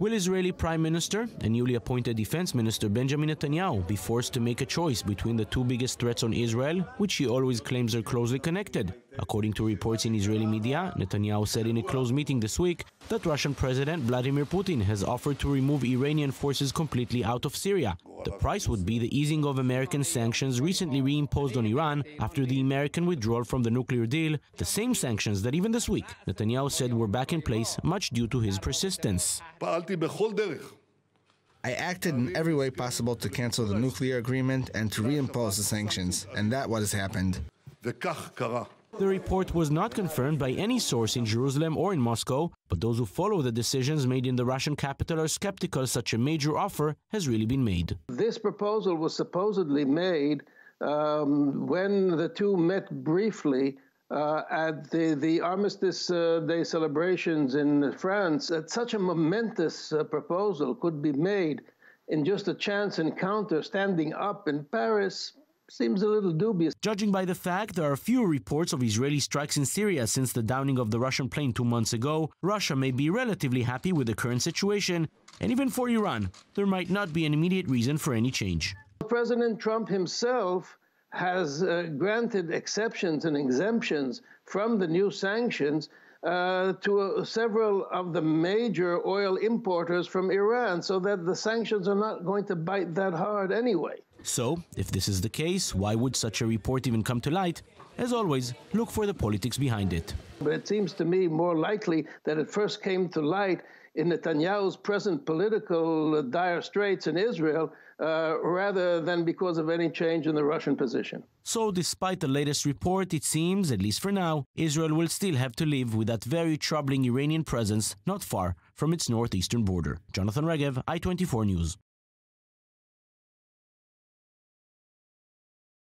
Will Israeli Prime Minister and newly appointed Defense Minister Benjamin Netanyahu be forced to make a choice between the two biggest threats on Israel, which he always claims are closely connected? According to reports in Israeli media, Netanyahu said in a closed meeting this week that Russian President Vladimir Putin has offered to remove Iranian forces completely out of Syria. The price would be the easing of American sanctions recently reimposed on Iran after the American withdrawal from the nuclear deal, the same sanctions that even this week Netanyahu said were back in place, much due to his persistence. I acted in every way possible to cancel the nuclear agreement and to reimpose the sanctions, and that's what has happened. The report was not confirmed by any source in Jerusalem or in Moscow, but those who follow the decisions made in the Russian capital are skeptical such a major offer has really been made. This proposal was supposedly made when the two met briefly at the Armistice Day celebrations in France. That such a momentous proposal could be made in just a chance encounter standing up in Paris seems a little dubious. Judging by the fact there are fewer reports of Israeli strikes in Syria since the downing of the Russian plane 2 months ago, Russia may be relatively happy with the current situation, and even for Iran, there might not be an immediate reason for any change. President Trump himself has granted exceptions and exemptions from the new sanctions to several of the major oil importers from Iran, so that the sanctions are not going to bite that hard anyway. So, if this is the case, why would such a report even come to light? As always, look for the politics behind it. But it seems to me more likely that it first came to light in Netanyahu's present political dire straits in Israel, rather than because of any change in the Russian position. So, despite the latest report, it seems, at least for now, Israel will still have to live with that very troubling Iranian presence not far from its northeastern border. Jonathan Regev, I-24 News.